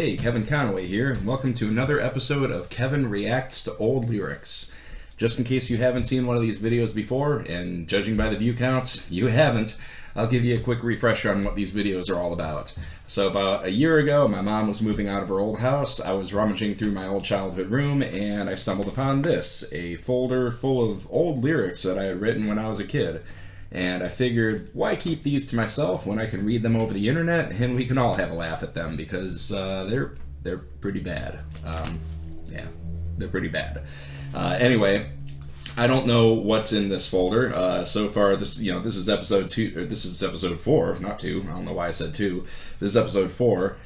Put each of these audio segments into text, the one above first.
Hey, Kevin Conaway here, and welcome to another episode of Kevin Reacts to Old Lyrics. Just in case you haven't seen one of these videos before, and judging by the view counts, you haven't, I'll give you a quick refresher on what these videos are all about. So about a year ago, my mom was moving out of her old house. I was rummaging through my old childhood room, and I stumbled upon this, a folder full of old lyrics that I had written when I was a kid. And I figured, why keep these to myself when I can read them over the internet and we can all have a laugh at them, because they're pretty bad. Yeah, they're pretty bad. Anyway, I don't know what's in this folder. So far, this is episode 2. Or this is episode 4, not 2. I don't know why I said 2. This is episode 4.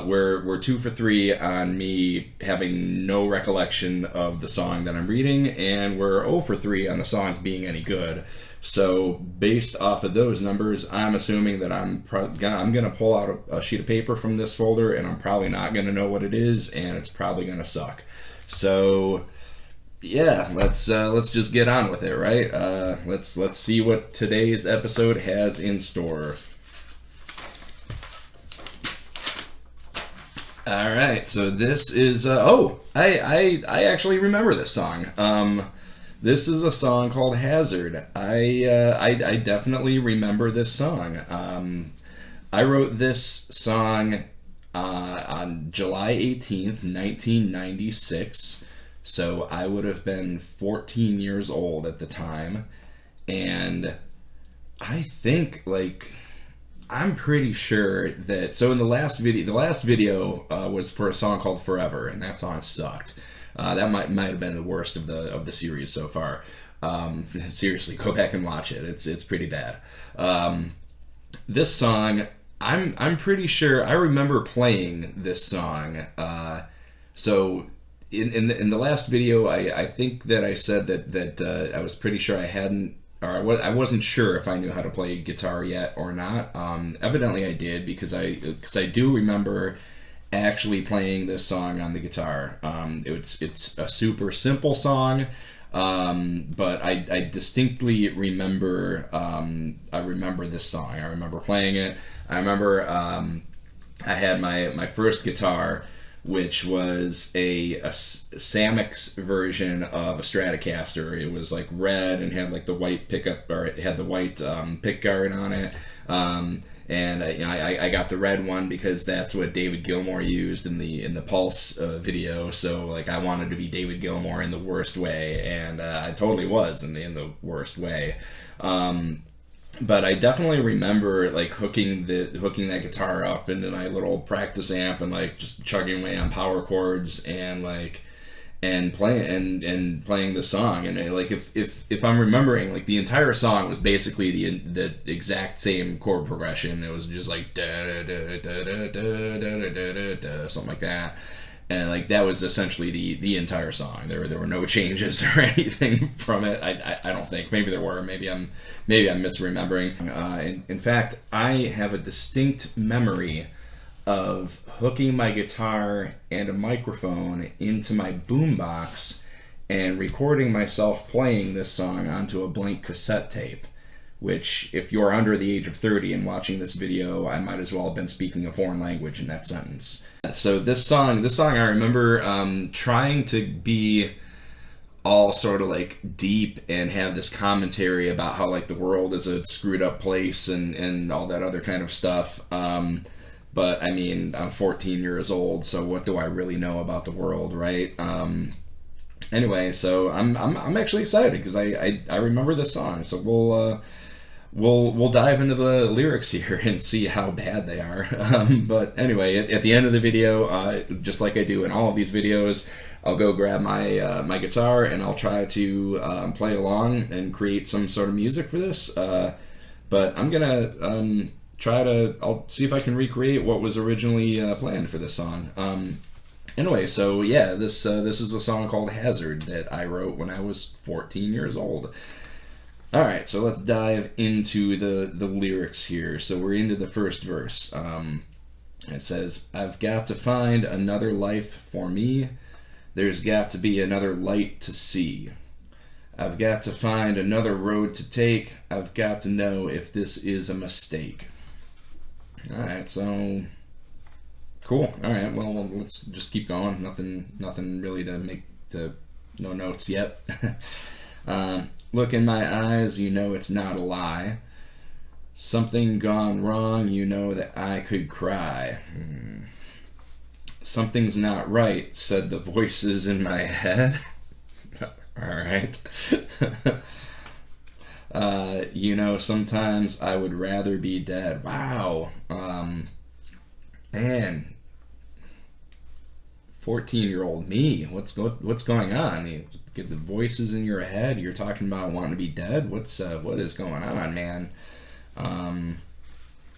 We're 2 for 3 on me having no recollection of the song that I'm reading, and we're 0 for 3 on the songs being any good. So based off of those numbers, I'm assuming that I'm gonna pull out a sheet of paper from this folder, and I'm probably not gonna know what it is, and it's probably gonna suck. So yeah, let's just get on with it, right? Let's see what today's episode has in store. All right, so this is I actually remember this song. This is a song called Hazard. I definitely remember this song. I wrote this song on July 18th, 1996. So I would have been 14 years old at the time. And I think, I'm pretty sure that, so in the last video was for a song called Forever, and that song sucked. That might have been the worst of the series so far. Seriously, go back and watch it. It's pretty bad. This song, I'm pretty sure I remember playing this song. So in the last video, I think that I said that I was pretty sure I wasn't sure if I knew how to play guitar yet or not. Evidently I did, because I do remember actually playing this song on the guitar. It's a super simple song, but I distinctly remember this song. I remember playing it. I remember I had my first guitar, which was a Samix version of a Stratocaster. It was like red and had like the white pickup, or it had the white pick guard on it. And I got the red one because that's what David Gilmour used in the Pulse video. So I wanted to be David Gilmour in the worst way, and I totally was in the worst way. But I definitely remember hooking that guitar up into my little practice amp and just chugging away on power chords and playing the song. And if I'm remembering, the entire song was basically the exact same chord progression. It was just da da da da da da da da, something like that. And that was essentially the entire song. There were no changes or anything from it. I don't think. Maybe there were. Maybe I'm misremembering. In fact, I have a distinct memory of hooking my guitar and a microphone into my boombox and recording myself playing this song onto a blank cassette tape, which, if you're under the age of 30 and watching this video, I might as well have been speaking a foreign language in that sentence. So this song I remember trying to be all sort of deep and have this commentary about how the world is a screwed up place and all that other kind of stuff. But I mean, I'm 14 years old, so what do I really know about the world, right? Anyway, so I'm actually excited because I remember this song. So we'll dive into the lyrics here and see how bad they are. But anyway, at the end of the video, just like I do in all of these videos, I'll go grab my guitar and I'll try to play along and create some sort of music for this. But I'm gonna I'll see if I can recreate what was originally planned for this song. Anyway, so yeah, this is a song called Hazard that I wrote when I was 14 years old. Alright, so let's dive into the lyrics here. So we're into the first verse. It says, I've got to find another life for me. There's got to be another light to see. I've got to find another road to take. I've got to know if this is a mistake. Alright, so Cool. All right. Well, let's just keep going. Nothing really no notes yet. Look in my eyes, you know it's not a lie. Something gone wrong, you know that I could cry. Something's not right, said the voices in my head. All right. You know, sometimes I would rather be dead. Wow. Man, 14-year-old me. What's going on? You get the voices in your head. You're talking about wanting to be dead. What is going on, man?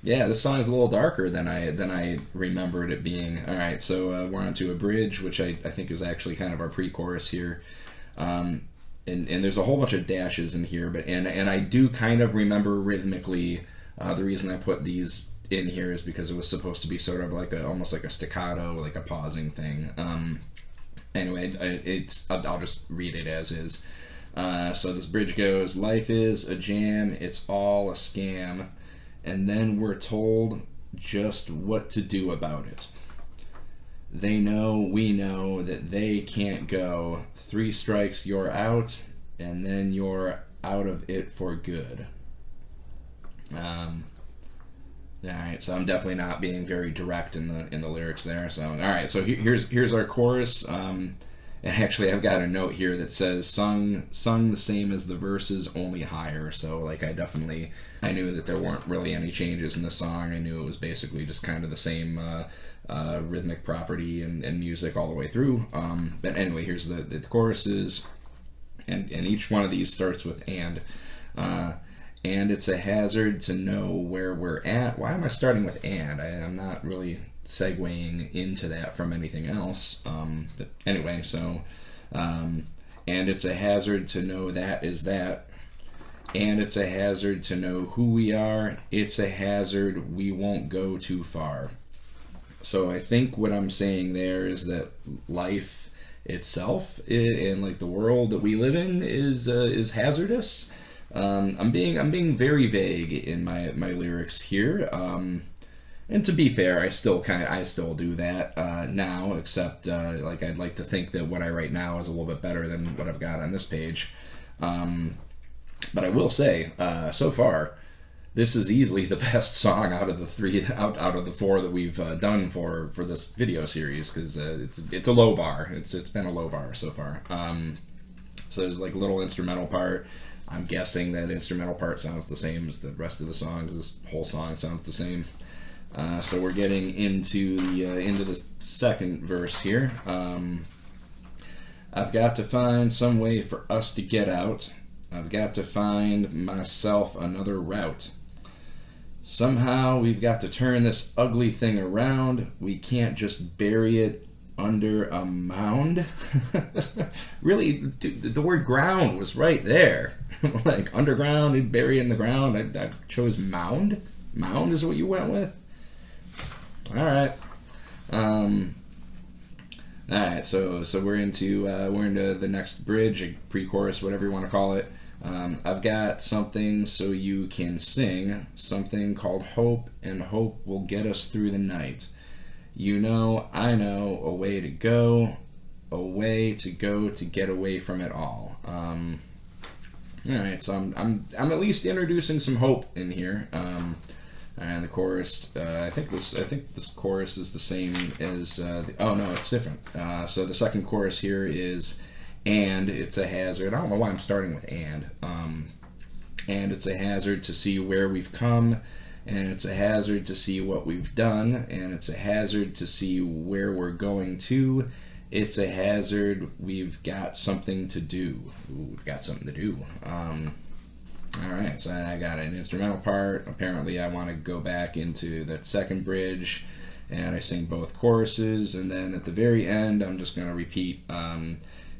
Yeah, this song's a little darker than I remembered it being. All right, so we're on to a bridge, which I think is actually kind of our pre-chorus here. And there's a whole bunch of dashes in here, but I do kind of remember rhythmically. The reason I put these in here is because it was supposed to be sort of like almost like a staccato, like a pausing thing. Anyway, I'll just read it as is. So this bridge goes, life is a jam, it's all a scam, and then we're told just what to do about it. They know, we know that they can't go. 3 strikes, you're out, and then you're out of it for good. Alright, so I'm definitely not being very direct in the lyrics there. So alright, so here's our chorus. And actually I've got a note here that says sung the same as the verses, only higher. So like I knew that there weren't really any changes in the song. I knew it was basically just kind of the same rhythmic property and music all the way through. But anyway, here's the choruses, and each one of these starts with and it's a hazard to know where we're at. Why am I starting with and? I'm not really segueing into that from anything else. But anyway, so and it's a hazard to know that is that. And it's a hazard to know who we are. It's a hazard we won't go too far. So I think what I'm saying there is that life itself and like the world that we live in is hazardous. I'm being very vague in my lyrics here. And to be fair, I still do that now, except like I'd like to think that what I write now is a little bit better than what I've got on this page. But I will say, so far, this is easily the best song out of the 4 that we've done for this video series, because it's a low bar. It's been a low bar so far. So there's like a little instrumental part. I'm guessing that instrumental part sounds the same as the rest of the song, because this whole song sounds the same. So we're getting into the second verse here. I've got to find some way for us to get out. I've got to find myself another route. Somehow we've got to turn this ugly thing around. We can't just bury it under a mound. Really, dude, the word ground was right there. Like underground and bury in the ground. I chose mound. Mound is what you went with? Alright. Alright, so we're into the next bridge, pre-chorus, whatever you want to call it. I've got something so you can sing, something called hope, and hope will get us through the night. You know, I know, a way to go to get away from it all. Alright, so I'm at least introducing some hope in here. And the chorus, I think this chorus is the same as oh no, it's different. So the second chorus here is and it's a hazard. I don't know why I'm starting with and it's a hazard to see where we've come, and it's a hazard to see what we've done, and it's a hazard to see where we're going to. It's a hazard, we've got something to do. Ooh, we've got something to do. Alright, so I got an instrumental part. Apparently I want to go back into that second bridge, and I sing both choruses, and then at the very end I'm just going to repeat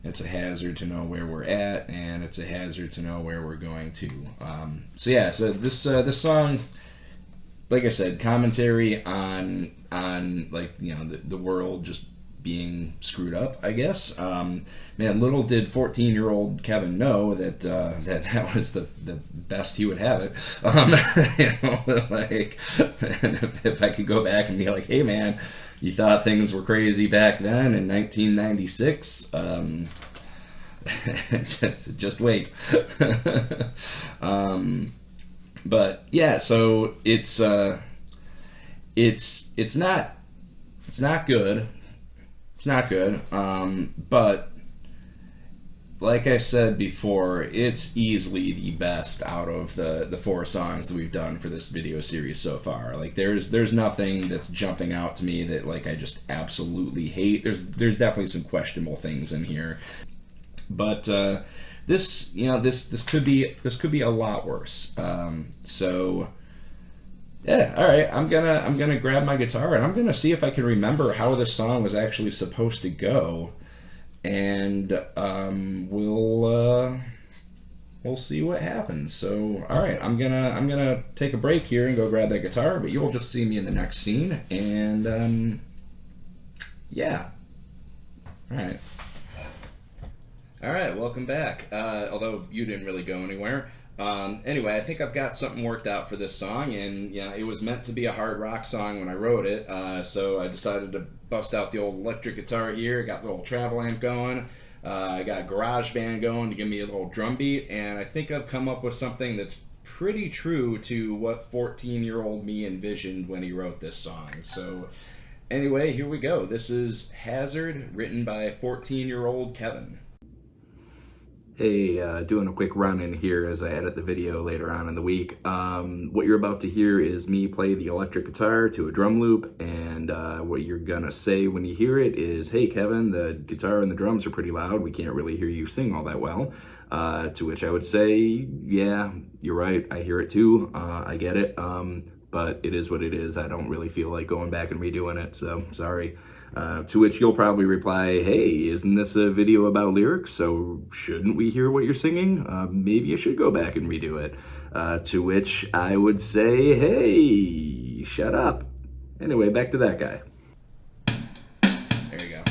it's a hazard to know where we're at, and it's a hazard to know where we're going to. So this song, like I said, commentary on like, you know, the world just being screwed up, I guess. Man, little did 14-year-old Kevin know that that was the best he would have it. You know, like, if I could go back and be like, hey man, you thought things were crazy back then in 1996. Just wait. But yeah, so it's not good. It's not good. But like I said before, it's easily the best out of the 4 songs that we've done for this video series so far. Like there's nothing that's jumping out to me that like I just absolutely hate. There's definitely some questionable things in here. But this could be a lot worse. So yeah, all right. I'm gonna grab my guitar and I'm gonna see if I can remember how this song was actually supposed to go, and we'll see what happens. So all right, I'm gonna take a break here and go grab that guitar, but you'll just see me in the next scene, and yeah, all right. All right, welcome back. Although you didn't really go anywhere. Anyway, I think I've got something worked out for this song, and it was meant to be a hard rock song when I wrote it. So I decided to bust out the old electric guitar here. Got the old travel amp going. I got GarageBand going to give me a little drum beat, and I think I've come up with something that's pretty true to what 14-year-old me envisioned when he wrote this song. So anyway, here we go. This is Hazard, written by 14-year-old Kevin. Hey, doing a quick run-in here as I edit the video later on in the week. What you're about to hear is me play the electric guitar to a drum loop, and what you're gonna say when you hear it is, "Hey Kevin, the guitar and the drums are pretty loud, we can't really hear you sing all that well." To which I would say, "Yeah, you're right, I hear it too, I get it, but it is what it is. I don't really feel like going back and redoing it, so sorry." To which you'll probably reply, "Hey, isn't this a video about lyrics? So shouldn't we hear what you're singing? Maybe you should go back and redo it." To which I would say, "Hey, shut up." Anyway, back to that guy. There you go.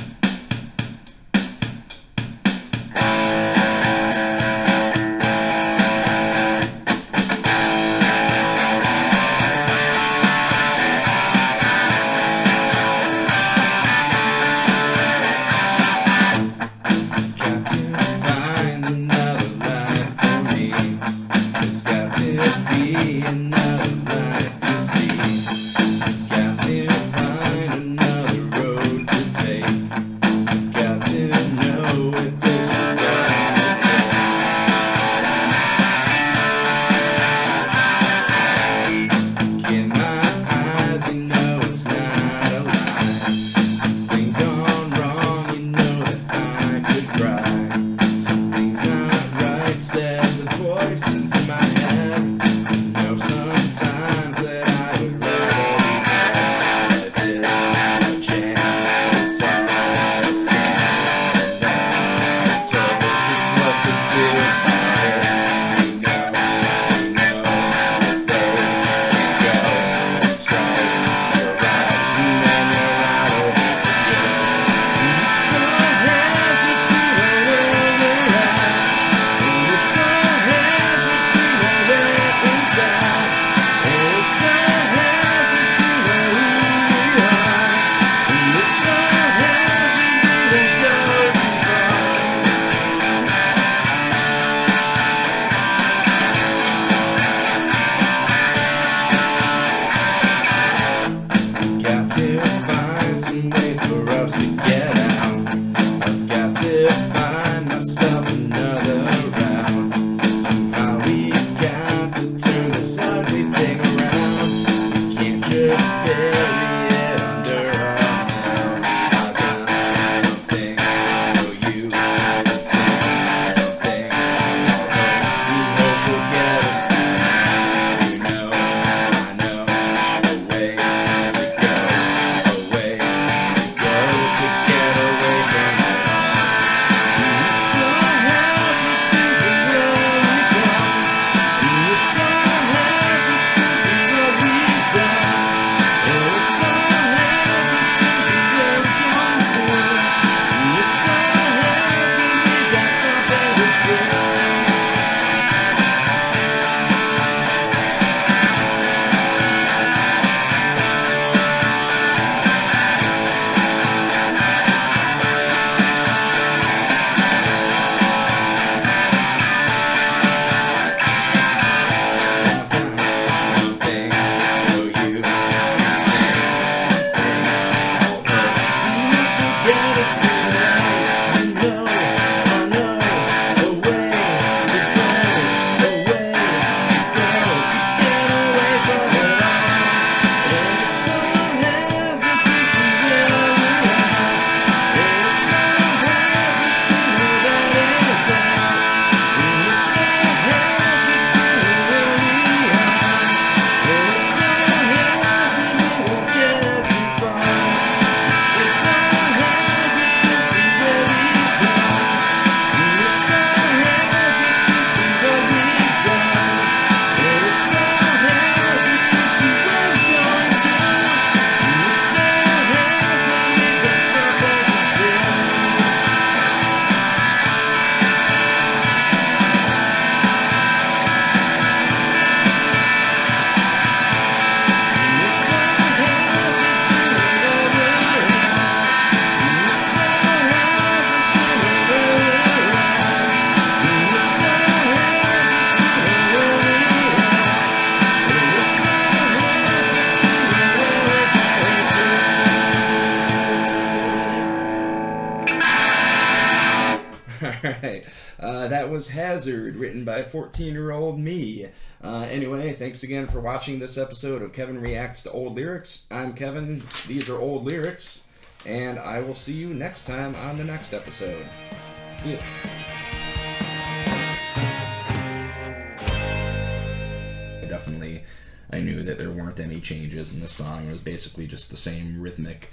Alright. That was Hazard, written by 14-year-old me. Anyway, thanks again for watching this episode of Kevin Reacts to Old Lyrics. I'm Kevin, these are Old Lyrics, and I will see you next time on the next episode. See ya. I knew that there weren't any changes in the song. It was basically just the same rhythmic